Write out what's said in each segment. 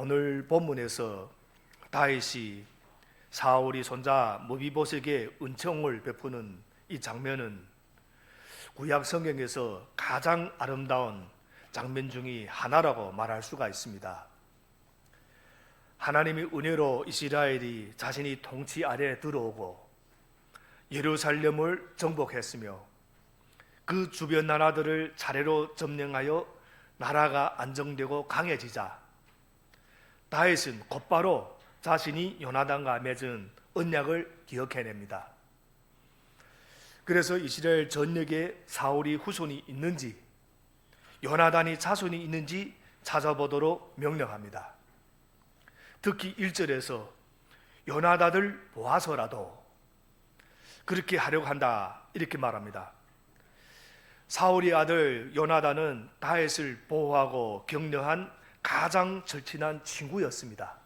오늘 본문에서 다윗이 사울이 손자 무비보셋에게 은총을 베푸는 이 장면은 구약 성경에서 가장 아름다운 장면 중의 하나라고 말할 수가 있습니다. 하나님이 은혜로 이스라엘이 자신이 통치 아래에 들어오고 예루살렘을 정복했으며 그 주변 나라들을 차례로 점령하여 나라가 안정되고 강해지자 다윗은 곧바로 자신이 요나단과 맺은 언약을 기억해냅니다. 그래서 이스라엘 전역에 사울이 후손이 있는지 요나단이 자손이 있는지 찾아보도록 명령합니다. 특히 1절에서 요나단을 보아서라도 그렇게 하려고 한다 이렇게 말합니다. 사울의 아들 요나단은 다윗을 보호하고 격려한 가장 절친한 친구였습니다.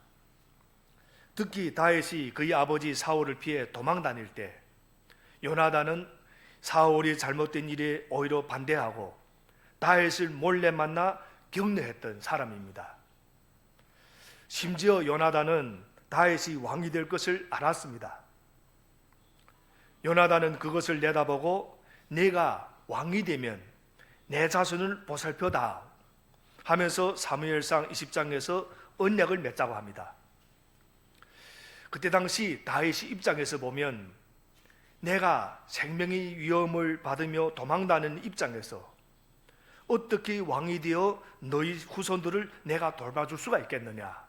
특히 다윗이 그의 아버지 사울을 피해 도망 다닐 때 요나단은 사울이 잘못된 일에 오히려 반대하고 다윗을 몰래 만나 격려했던 사람입니다. 심지어 요나단은 다윗이 왕이 될 것을 알았습니다. 요나단은 그것을 내다보고 내가 왕이 되면 내 자손을 보살펴다 하면서 사무엘상 20장에서 언약을 맺자고 합니다. 그때 당시 다윗의 입장에서 보면 내가 생명의 위험을 받으며 도망다니는 입장에서 어떻게 왕이 되어 너희 후손들을 내가 돌봐줄 수가 있겠느냐?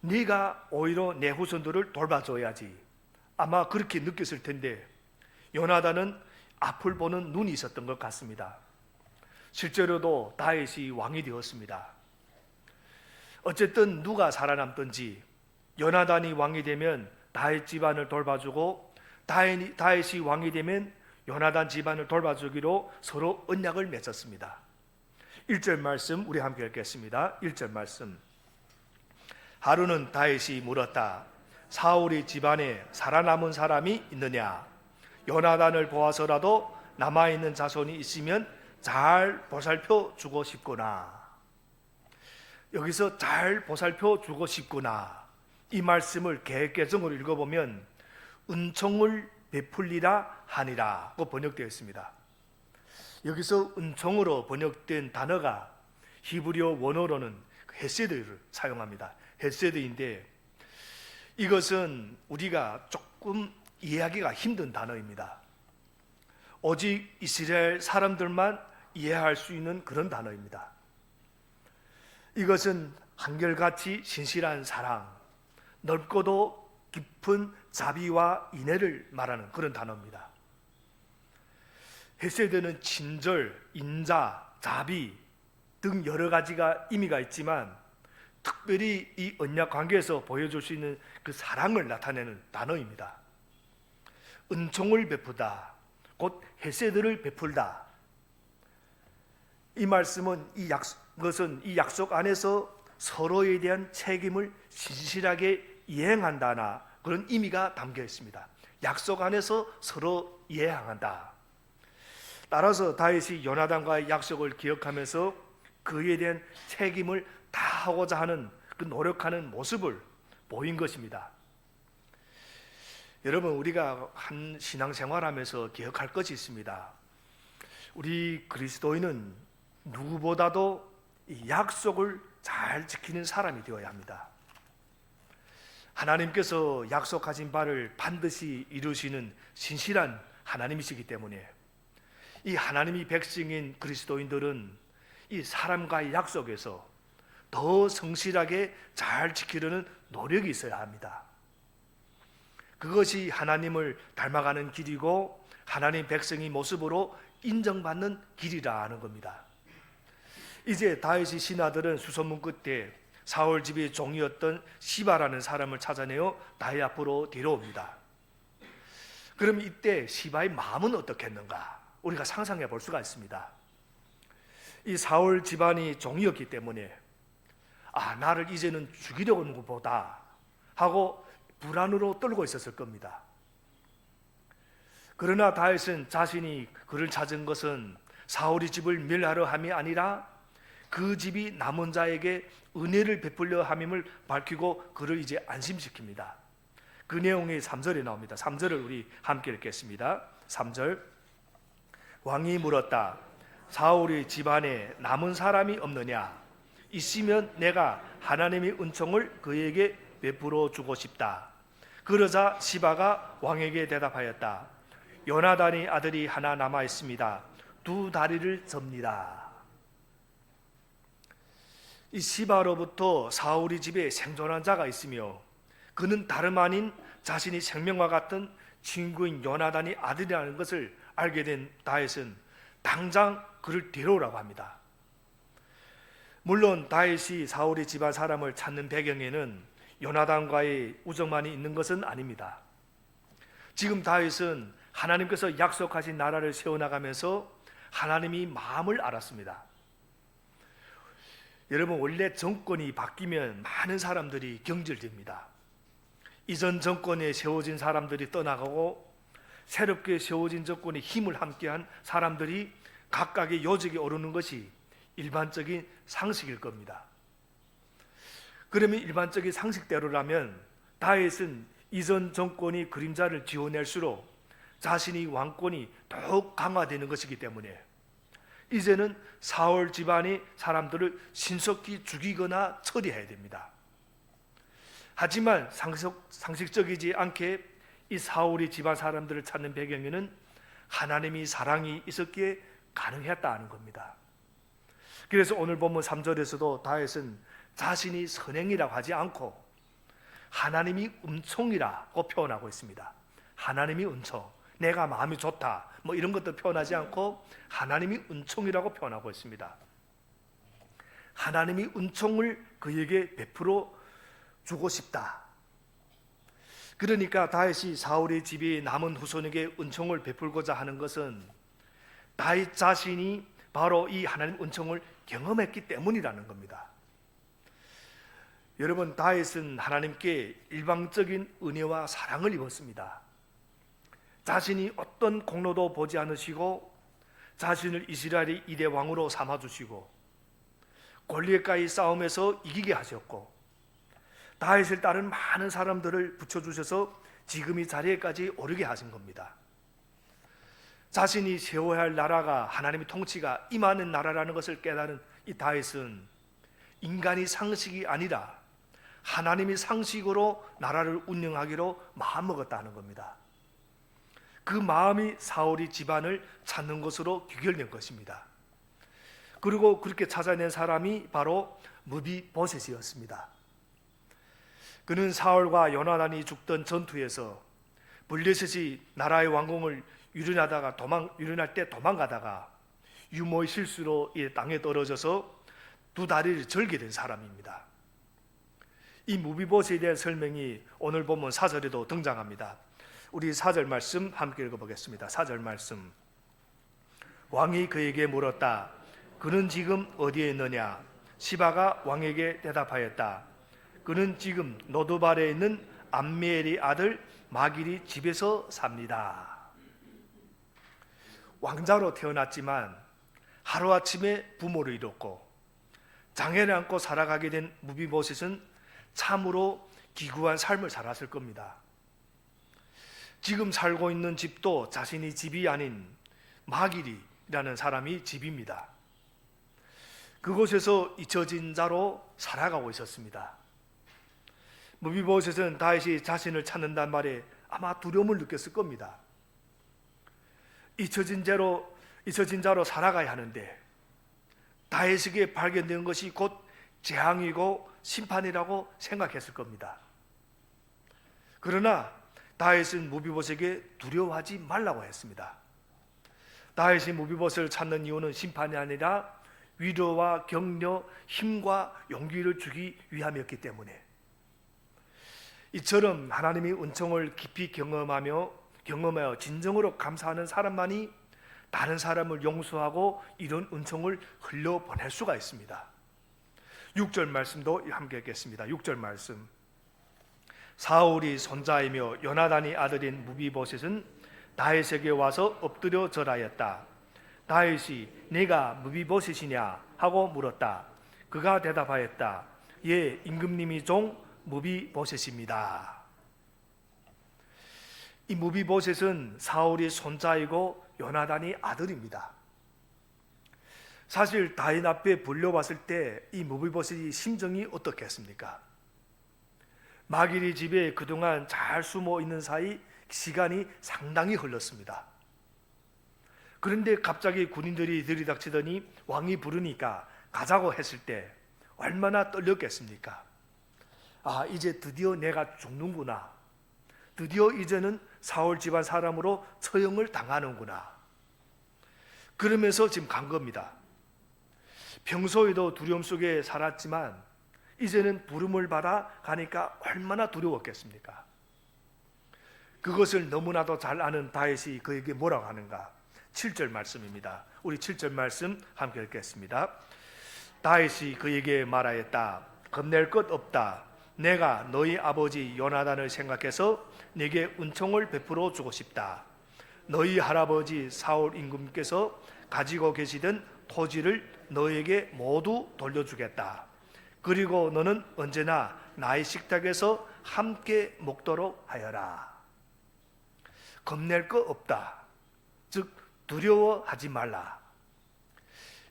네가 오히려 내 후손들을 돌봐줘야지. 아마 그렇게 느꼈을 텐데 요나단은 앞을 보는 눈이 있었던 것 같습니다. 실제로도 다윗이 왕이 되었습니다. 어쨌든 누가 살아남든지 요나단이 왕이 되면 다윗 집안을 돌봐주고 다윗이 왕이 되면 요나단 집안을 돌봐주기로 서로 언약을 맺었습니다. 1절 말씀 우리 함께 읽겠습니다. 1절 말씀. 하루는 다윗이 물었다. 사울의 집안에 살아남은 사람이 있느냐? 요나단을 보아서라도 남아있는 자손이 있으면 잘 보살펴 주고 싶구나. 여기서 잘 보살펴 주고 싶구나 이 말씀을 개역개정으로 읽어보면 은총을 베풀리라 하니라고 번역되어 있습니다. 여기서 은총으로 번역된 단어가 히브리어 원어로는 헤세드를 사용합니다. 헤세드인데 이것은 우리가 조금 이해하기가 힘든 단어입니다. 오직 이스라엘 사람들만 이해할 수 있는 그런 단어입니다. 이것은 한결같이 신실한 사랑, 넓고도 깊은 자비와 인애를 말하는 그런 단어입니다. 헤세드는 친절, 인자, 자비 등 여러 가지가 의미가 있지만 특별히 이 언약 관계에서 보여줄 수 있는 그 사랑을 나타내는 단어입니다. 은총을 베푸다, 곧 헤세드를 베풀다. 이 말씀은 이것은 이 약속 안에서 서로에 대한 책임을 신실하게 이행한다나 그런 의미가 담겨 있습니다. 약속 안에서 서로 이행한다. 따라서 다윗이 요나단과의 약속을 기억하면서 그에 대한 책임을 다하고자 하는 그 노력하는 모습을 보인 것입니다. 여러분, 우리가 한 신앙생활하면서 기억할 것이 있습니다. 우리 그리스도인은 누구보다도 이 약속을 잘 지키는 사람이 되어야 합니다. 하나님께서 약속하신 바를 반드시 이루시는 신실한 하나님이시기 때문에 이 하나님이 백성인 그리스도인들은 이 사람과의 약속에서 더 성실하게 잘 지키려는 노력이 있어야 합니다. 그것이 하나님을 닮아가는 길이고 하나님 백성의 모습으로 인정받는 길이라는 겁니다. 이제 다윗의 신하들은 수소문 끝에 사울 집의 종이었던 시바라는 사람을 찾아내어 다윗 앞으로 데려옵니다. 그럼 이때 시바의 마음은 어떻겠는가? 우리가 상상해 볼 수가 있습니다. 이 사울 집안이 종이었기 때문에 나를 이제는 죽이려고 하는 것보다 하고 불안으로 떨고 있었을 겁니다. 그러나 다윗은 자신이 그를 찾은 것은 사울의 집을 멸하려 함이 아니라 그 집이 남은 자에게 은혜를 베풀려 함임을 밝히고 그를 이제 안심시킵니다. 그 내용이 3절에 나옵니다. 3절을 우리 함께 읽겠습니다. 3절. 왕이 물었다. 사울의 집안에 남은 사람이 없느냐? 있으면 내가 하나님의 은총을 그에게 베풀어 주고 싶다. 그러자 시바가 왕에게 대답하였다. 요나단의 아들이 하나 남아 있습니다. 두 다리를 접니다. 이 시바로부터 사울의 집에 생존한 자가 있으며 그는 다름 아닌 자신이 생명과 같은 친구인 요나단의 아들이라는 것을 알게 된 다윗은 당장 그를 데려오라고 합니다. 물론 다윗이 사울의 집안 사람을 찾는 배경에는 요나단과의 우정만이 있는 것은 아닙니다. 지금 다윗은 하나님께서 약속하신 나라를 세워나가면서 하나님이 마음을 알았습니다. 여러분, 원래 정권이 바뀌면 많은 사람들이 경질됩니다. 이전 정권에 세워진 사람들이 떠나가고 새롭게 세워진 정권에 힘을 함께한 사람들이 각각의 요직에 오르는 것이 일반적인 상식일 겁니다. 그러면 일반적인 상식대로라면 다윗은 이전 정권이 그림자를 지워낼수록 자신의 왕권이 더욱 강화되는 것이기 때문에 이제는 사울 집안의 사람들을 신속히 죽이거나 처리해야 됩니다. 하지만 상식적이지 않게 이 사울이 집안 사람들을 찾는 배경에는 하나님이 사랑이 있었기에 가능했다는 겁니다. 그래서 오늘 본문 3절에서도 다윗은 자신이 선행이라고 하지 않고 하나님이 은총이라고 표현하고 있습니다. 하나님이 은총, 내가 마음이 좋다 뭐 이런 것도 표현하지 않고 하나님이 은총이라고 표현하고 있습니다. 하나님이 은총을 그에게 베풀어 주고 싶다. 그러니까 다윗이 사울의 집이 남은 후손에게 은총을 베풀고자 하는 것은 다윗 자신이 바로 이 하나님 은총을 경험했기 때문이라는 겁니다. 여러분, 다윗은 하나님께 일방적인 은혜와 사랑을 입었습니다. 자신이 어떤 공로도 보지 않으시고 자신을 이스라엘의 이대 왕으로 삼아주시고 골리앗과의 싸움에서 이기게 하셨고 다윗을 따른 많은 사람들을 붙여주셔서 지금 이 자리에까지 오르게 하신 겁니다. 자신이 세워야 할 나라가 하나님의 통치가 임하는 나라라는 것을 깨달은 이 다윗은 인간의 상식이 아니라 하나님의 상식으로 나라를 운영하기로 마음먹었다는 겁니다. 그 마음이 사울의 집안을 찾는 것으로 귀결된 것입니다. 그리고 그렇게 찾아낸 사람이 바로 무비보셋이었습니다. 그는 사울과 요나단이 죽던 전투에서 블레셋이 나라의 왕궁을 유린할 때 도망가다가 유모의 실수로 이 땅에 떨어져서 두 다리를 절게 된 사람입니다. 이 무비보셋에 대한 설명이 오늘 본문 4절에도 등장합니다. 우리 4절 말씀 함께 읽어보겠습니다. 4절 말씀. 왕이 그에게 물었다. 그는 지금 어디에 있느냐? 시바가 왕에게 대답하였다. 그는 지금 노두발에 있는 암미엘의 아들 마길이 집에서 삽니다. 왕자로 태어났지만 하루아침에 부모를 잃었고 장애를 안고 살아가게 된 무비보셋은 참으로 기구한 삶을 살았을 겁니다. 지금 살고 있는 집도 자신의 집이 아닌 마길이라는 사람이 집입니다. 그곳에서 잊혀진 자로 살아가고 있었습니다. 무비보셋은 다윗이 자신을 찾는단 말에 아마 두려움을 느꼈을 겁니다. 잊혀진 자로 살아가야 하는데 다윗에게 발견된 것이 곧 재앙이고 심판이라고 생각했을 겁니다. 그러나 다윗은 무비보셋에게 두려워하지 말라고 했습니다. 다윗이 무비보셋을 찾는 이유는 심판이 아니라 위로와 격려, 힘과 용기를 주기 위함이었기 때문에 이처럼 하나님의 은총을 깊이 경험하여 진정으로 감사하는 사람만이 다른 사람을 용서하고 이런 은총을 흘려보낼 수가 있습니다. 6절 말씀도 함께 읽겠습니다. 6절 말씀. 사울이 손자이며 요나단이 아들인 무비보셋은 다윗에게 와서 엎드려 절하였다. 다윗이 네가 무비보셋이냐 하고 물었다. 그가 대답하였다. 예, 임금님이 종 무비보셋입니다. 이 무비보셋은 사울이 손자이고 요나단이 아들입니다. 사실 다윗 앞에 불려왔을 때 이 무비보셋이 심정이 어떻겠습니까? 마길이 집에 그동안 잘 숨어 있는 사이 시간이 상당히 흘렀습니다. 그런데 갑자기 군인들이 들이닥치더니 왕이 부르니까 가자고 했을 때 얼마나 떨렸겠습니까? 아, 이제 드디어 내가 죽는구나. 드디어 이제는 사울 집안 사람으로 처형을 당하는구나. 그러면서 지금 간 겁니다. 평소에도 두려움 속에 살았지만 이제는 부름을 받아 가니까 얼마나 두려웠겠습니까? 그것을 너무나도 잘 아는 다윗이 그에게 뭐라고 하는가? 7절 말씀입니다. 우리 7절 말씀 함께 읽겠습니다. 다윗이 그에게 말하였다. 겁낼 것 없다. 내가 너희 아버지 요나단을 생각해서 네게 은총을 베풀어 주고 싶다. 너희 할아버지 사울 임금께서 가지고 계시던 토지를 너에게 모두 돌려주겠다. 그리고 너는 언제나 나의 식탁에서 함께 먹도록 하여라. 겁낼 거 없다. 즉 두려워하지 말라.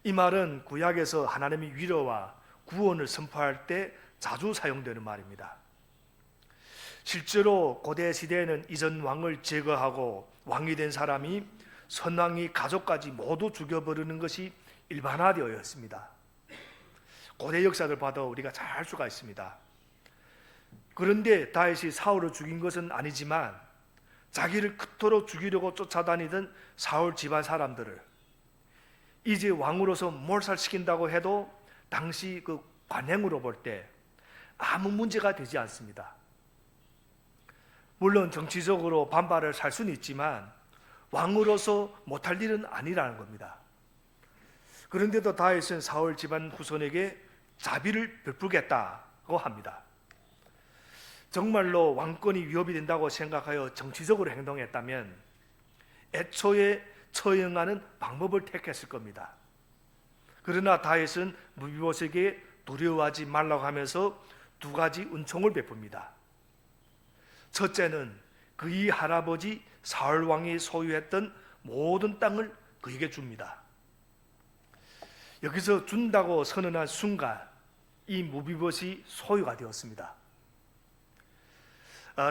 이 말은 구약에서 하나님의 위로와 구원을 선포할 때 자주 사용되는 말입니다. 실제로 고대 시대에는 이전 왕을 제거하고 왕이 된 사람이 선왕이 가족까지 모두 죽여버리는 것이 일반화되어 있습니다. 고대 역사를 봐도 우리가 잘 알 수가 있습니다. 그런데 다윗이 사울을 죽인 것은 아니지만 자기를 그토록 죽이려고 쫓아다니던 사울 집안 사람들을 이제 왕으로서 몰살시킨다고 해도 당시 그 관행으로 볼 때 아무 문제가 되지 않습니다. 물론 정치적으로 반발을 살 수는 있지만 왕으로서 못할 일은 아니라는 겁니다. 그런데도 다윗은 사울 집안 후손에게 자비를 베풀겠다고 합니다. 정말로 왕권이 위협이 된다고 생각하여 정치적으로 행동했다면 애초에 처형하는 방법을 택했을 겁니다. 그러나 다윗은 무비보셋에게 두려워하지 말라고 하면서 두 가지 은총을 베풉니다. 첫째는 그의 할아버지 사울 왕이 소유했던 모든 땅을 그에게 줍니다. 여기서 준다고 선언한 순간 이 무비보셋이 소유가 되었습니다.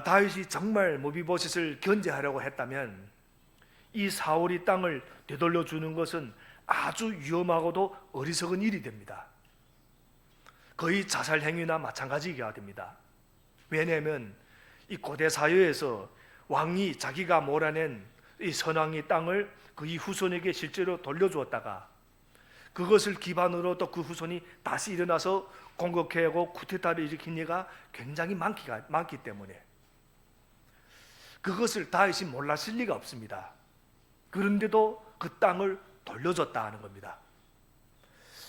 다윗이 정말 무비보셋을 견제하려고 했다면 이 사울이 땅을 되돌려 주는 것은 아주 위험하고도 어리석은 일이 됩니다. 거의 자살 행위나 마찬가지가 됩니다. 왜냐하면 이 고대 사회에서 왕이 자기가 몰아낸 이 선왕의 땅을 그의 후손에게 실제로 돌려주었다가 그것을 기반으로 또 그 후손이 다시 일어나서 공격하고 쿠데타를 일으킨 예가 굉장히 많기 때문에 그것을 다윗이 몰랐을 리가 없습니다. 그런데도 그 땅을 돌려줬다 하는 겁니다.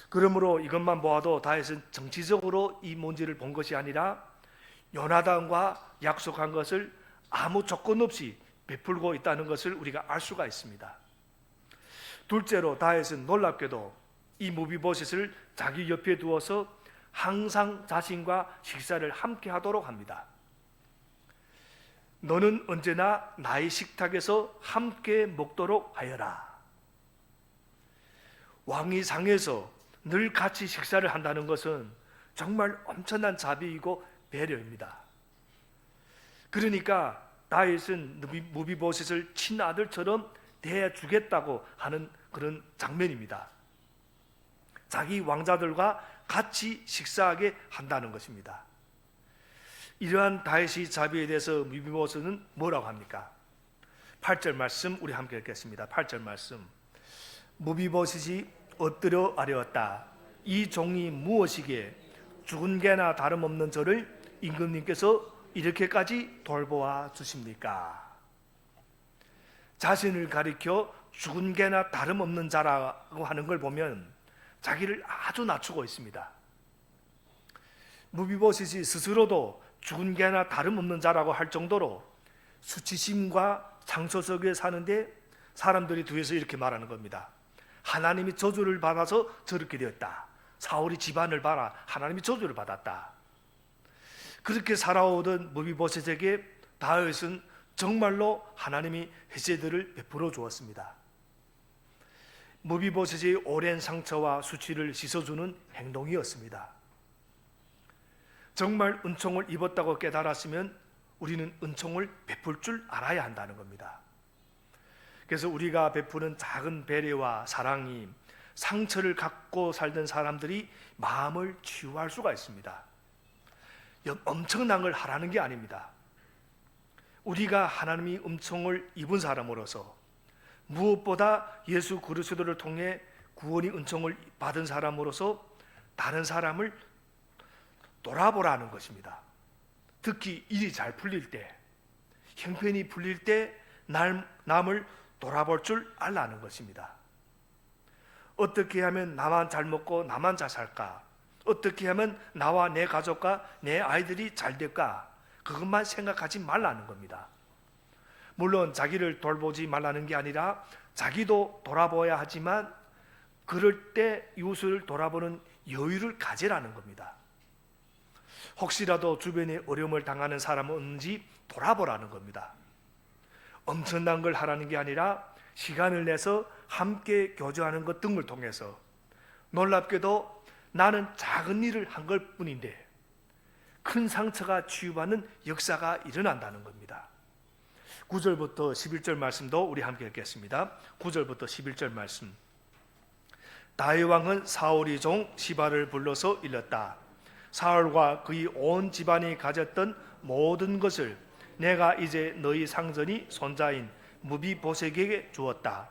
그러므로 이것만 보아도 다윗은 정치적으로 이 문제를 본 것이 아니라 요나단과 약속한 것을 아무 조건 없이 베풀고 있다는 것을 우리가 알 수가 있습니다. 둘째로 다윗은 놀랍게도 이 무비보셋을 자기 옆에 두어서 항상 자신과 식사를 함께 하도록 합니다. 너는 언제나 나의 식탁에서 함께 먹도록 하여라. 왕이 상에서 늘 같이 식사를 한다는 것은 정말 엄청난 자비이고 배려입니다. 그러니까 다윗은 무비보셋을 친아들처럼 대해주겠다고 하는 그런 장면입니다. 자기 왕자들과 같이 식사하게 한다는 것입니다. 이러한 다윗의 자비에 대해서 무비보셋은 뭐라고 합니까? 8절 말씀 우리 함께 읽겠습니다. 8절 말씀. 무비보셋이 엎드려 아뢰었다. 이 종이 무엇이기에 죽은 개나 다름없는 저를 임금님께서 이렇게까지 돌보아 주십니까? 자신을 가리켜 죽은 개나 다름없는 자라고 하는 걸 보면 자기를 아주 낮추고 있습니다. 무비보셋이 스스로도 죽은 개나 다름없는 자라고 할 정도로 수치심과 상처 속에 사는데 사람들이 뒤에서 이렇게 말하는 겁니다. 하나님이 저주를 받아서 저렇게 되었다. 사울이 집안을 봐라. 하나님이 저주를 받았다. 그렇게 살아오던 무비보셋에게 다윗은 정말로 하나님이 헤세드를 베풀어 주었습니다. 무비보셋의 오랜 상처와 수치를 씻어주는 행동이었습니다. 정말 은총을 입었다고 깨달았으면 우리는 은총을 베풀 줄 알아야 한다는 겁니다. 그래서 우리가 베푸는 작은 배려와 사랑이 상처를 갖고 살던 사람들이 마음을 치유할 수가 있습니다. 엄청난 걸 하라는 게 아닙니다. 우리가 하나님이 은총을 입은 사람으로서 무엇보다 예수 그리스도를 통해 구원의 은총을 받은 사람으로서 다른 사람을 돌아보라는 것입니다. 특히 일이 잘 풀릴 때, 형편이 풀릴 때 남을 돌아볼 줄 알라는 것입니다. 어떻게 하면 나만 잘 먹고 나만 잘 살까? 어떻게 하면 나와 내 가족과 내 아이들이 잘 될까? 그것만 생각하지 말라는 겁니다. 물론 자기를 돌보지 말라는 게 아니라 자기도 돌아보아야 하지만 그럴 때 이웃을 돌아보는 여유를 가지라는 겁니다. 혹시라도 주변에 어려움을 당하는 사람은 없는지 돌아보라는 겁니다. 엄청난 걸 하라는 게 아니라 시간을 내서 함께 교제하는 것 등을 통해서 놀랍게도 나는 작은 일을 한 것 뿐인데 큰 상처가 치유받는 역사가 일어난다는 겁니다. 9절부터 11절 말씀도 우리 함께 읽겠습니다. 9절부터 11절 말씀. 다윗 왕은 사울의 종 시바를 불러서 일렀다. 사울과 그의 온 집안이 가졌던 모든 것을 내가 이제 너희 상전이 손자인 무비보셋에게 주었다.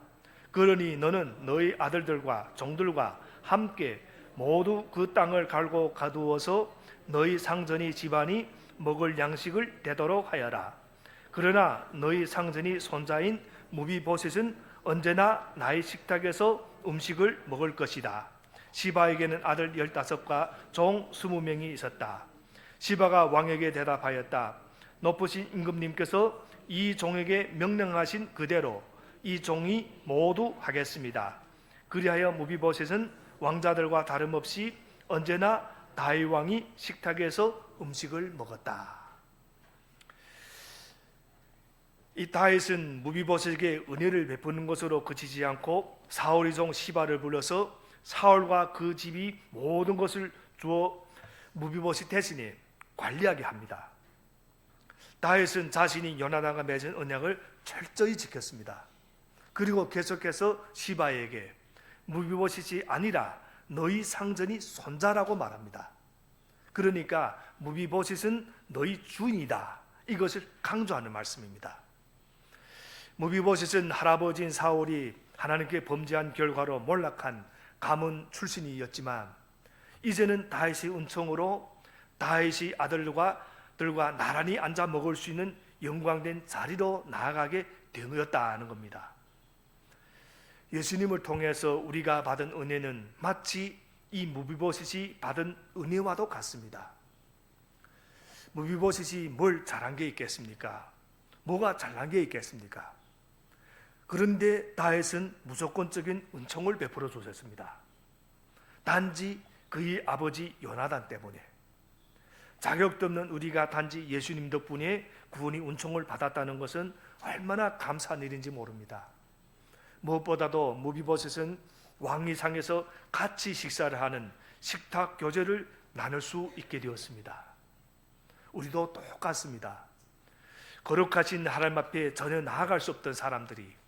그러니 너는 너희 아들들과 종들과 함께 모두 그 땅을 갈고 가두어서 너희 상전이 집안이 먹을 양식을 되도록 하여라. 그러나 너희 상전이 손자인 무비보셋은 언제나 나의 식탁에서 음식을 먹을 것이다. 시바에게는 아들 15과 종 20명이 있었다. 시바가 왕에게 대답하였다. 높으신 임금님께서 이 종에게 명령하신 그대로 이 종이 모두 하겠습니다. 그리하여 무비보셋은 왕자들과 다름없이 언제나 다윗 왕이 식탁에서 음식을 먹었다. 이 다윗은 무비보셋에게 은혜를 베푸는 것으로 그치지 않고 사울의 종 시바를 불러서 사울과 그 집이 모든 것을 주어 무비보셋 대신에 관리하게 합니다. 다윗은 자신이 요나단과 맺은 언약을 철저히 지켰습니다. 그리고 계속해서 시바에게 무비보셋이 아니라 너희 상전이 손자라고 말합니다. 그러니까 무비보셋은 너희 주인이다. 이것을 강조하는 말씀입니다. 무비보셋은 할아버지인 사울이 하나님께 범죄한 결과로 몰락한 가문 출신이었지만 이제는 다윗의 은총으로 다윗의 아들들과 나란히 앉아 먹을 수 있는 영광된 자리로 나아가게 되었다는 겁니다. 예수님을 통해서 우리가 받은 은혜는 마치 이 무비보셋이 받은 은혜와도 같습니다. 무비보셋이 뭘 잘한 게 있겠습니까? 뭐가 잘난 게 있겠습니까? 그런데 다윗은 무조건적인 은총을 베풀어 주셨습니다. 단지 그의 아버지 요나단 때문에. 자격도 없는 우리가 단지 예수님 덕분에 구원의 은총을 받았다는 것은 얼마나 감사한 일인지 모릅니다. 무엇보다도 무비보셋은 왕위상에서 같이 식사를 하는 식탁 교제를 나눌 수 있게 되었습니다. 우리도 똑같습니다. 거룩하신 하나님 앞에 전혀 나아갈 수 없던 사람들이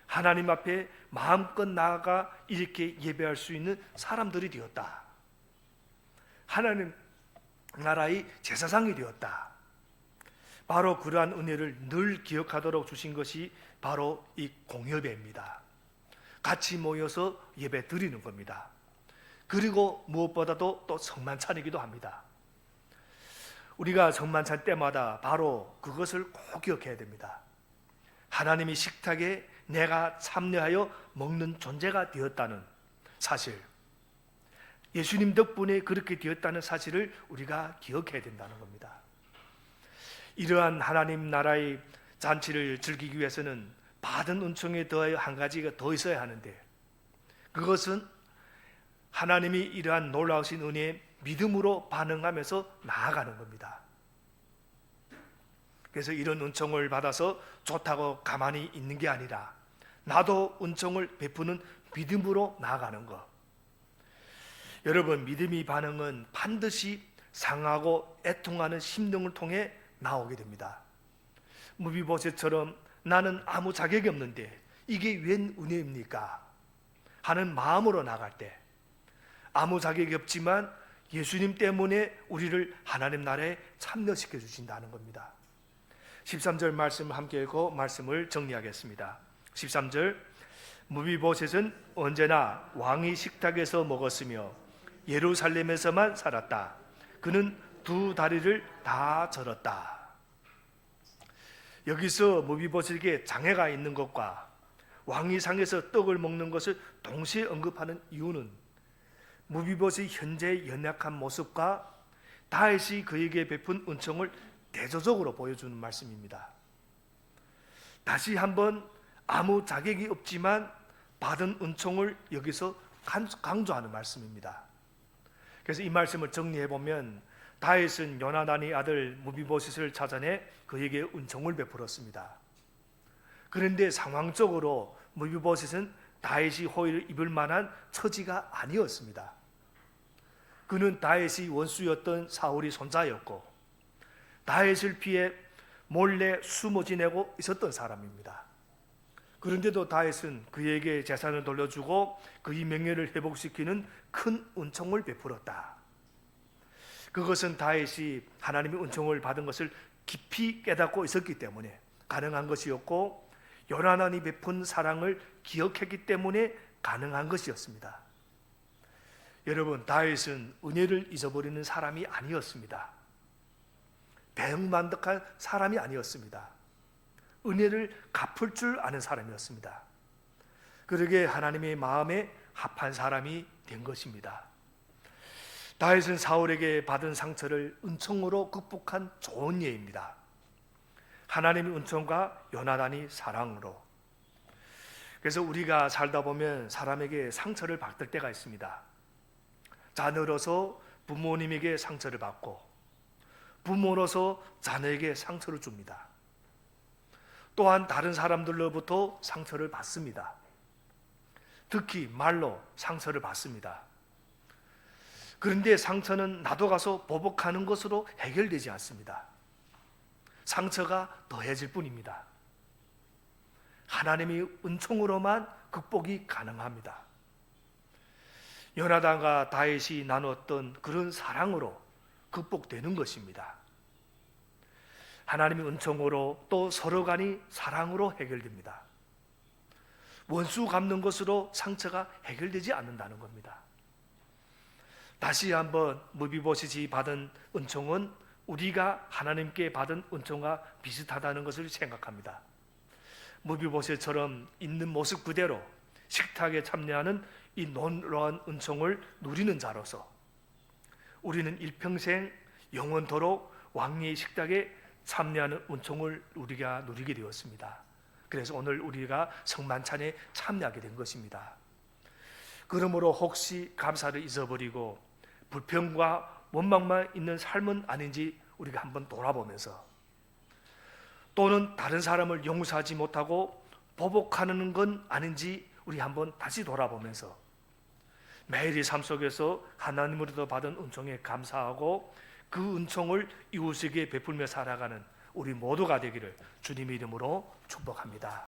하나님 앞에 마음껏 나아가 이렇게 예배할 수 있는 사람들이 되었다. 하나님 나라의 제사장이 되었다. 바로 그러한 은혜를 늘 기억하도록 주신 것이 바로 이 공예배입니다. 같이 모여서 예배 드리는 겁니다. 그리고 무엇보다도 또 성만찬이기도 합니다. 우리가 성만찬 때마다 바로 그것을 꼭 기억해야 됩니다. 하나님이 식탁에 내가 참여하여 먹는 존재가 되었다는 사실, 예수님 덕분에 그렇게 되었다는 사실을 우리가 기억해야 된다는 겁니다. 이러한 하나님 나라의 잔치를 즐기기 위해서는 받은 은총에 더하여 한 가지가 더 있어야 하는데 그것은 하나님이 이러한 놀라우신 은혜에 믿음으로 반응하면서 나아가는 겁니다. 그래서 이런 은총을 받아서 좋다고 가만히 있는 게 아니라 나도 은총을 베푸는 믿음으로 나아가는 것. 여러분, 믿음의 반응은 반드시 상하고 애통하는 심령을 통해 나오게 됩니다. 무비보셋처럼 나는 아무 자격이 없는데 이게 웬 은혜입니까? 하는 마음으로 나갈 때 아무 자격이 없지만 예수님 때문에 우리를 하나님 나라에 참여시켜 주신다는 겁니다. 13절 말씀을 함께 읽고 말씀을 정리하겠습니다. 13절, 무비보셋은 언제나 왕의 식탁에서 먹었으며 예루살렘에서만 살았다. 그는 두 다리를 다 절었다. 여기서 무비보셋에게 장애가 있는 것과 왕의 상에서 떡을 먹는 것을 동시에 언급하는 이유는 무비보셋의 현재 연약한 모습과 다윗이 그에게 베푼 은총을 대조적으로 보여주는 말씀입니다. 다시 한번 아무 자격이 없지만 받은 은총을 여기서 강조하는 말씀입니다. 그래서 이 말씀을 정리해 보면 다윗은 요나단의 아들 무비보셋을 찾아내 그에게 은총을 베풀었습니다. 그런데 상황적으로 무비보셋은 다윗이 호의를 입을 만한 처지가 아니었습니다. 그는 다윗의 원수였던 사울의 손자였고 다윗을 피해 몰래 숨어 지내고 있었던 사람입니다. 그런데도 다윗은 그에게 재산을 돌려주고 그의 명예를 회복시키는 큰 은총을 베풀었다. 그것은 다윗이 하나님의 은총을 받은 것을 깊이 깨닫고 있었기 때문에 가능한 것이었고 요나단이 베푼 사랑을 기억했기 때문에 가능한 것이었습니다. 여러분, 다윗은 은혜를 잊어버리는 사람이 아니었습니다. 배은만덕한 사람이 아니었습니다. 은혜를 갚을 줄 아는 사람이었습니다. 그러게 하나님의 마음에 합한 사람이 된 것입니다. 다윗은 사울에게 받은 상처를 은총으로 극복한 좋은 예입니다. 하나님의 은총과 요나단이 사랑으로. 그래서 우리가 살다 보면 사람에게 상처를 받을 때가 있습니다. 자녀로서 부모님에게 상처를 받고 부모로서 자녀에게 상처를 줍니다. 또한 다른 사람들로부터 상처를 받습니다. 특히 말로 상처를 받습니다. 그런데 상처는 나도 가서 보복하는 것으로 해결되지 않습니다. 상처가 더해질 뿐입니다. 하나님의 은총으로만 극복이 가능합니다. 요나단과 다윗이 나눴던 그런 사랑으로 극복되는 것입니다. 하나님의 은총으로 또 서로 간이 사랑으로 해결됩니다. 원수 갚는 것으로 상처가 해결되지 않는다는 겁니다. 다시 한번 무비보셋이 받은 은총은 우리가 하나님께 받은 은총과 비슷하다는 것을 생각합니다. 무비보셋처럼 있는 모습 그대로 식탁에 참여하는 이 놀라운 은총을 누리는 자로서 우리는 일평생 영원토록 왕의 식탁에 참여하는 은총을 우리가 누리게 되었습니다. 그래서 오늘 우리가 성만찬에 참여하게 된 것입니다. 그러므로 혹시 감사를 잊어버리고 불평과 원망만 있는 삶은 아닌지 우리가 한번 돌아보면서, 또는 다른 사람을 용서하지 못하고 보복하는 건 아닌지 우리 한번 다시 돌아보면서 매일의 삶 속에서 하나님으로부터 받은 은총에 감사하고 그 은총을 이웃에게 베풀며 살아가는 우리 모두가 되기를 주님의 이름으로 축복합니다.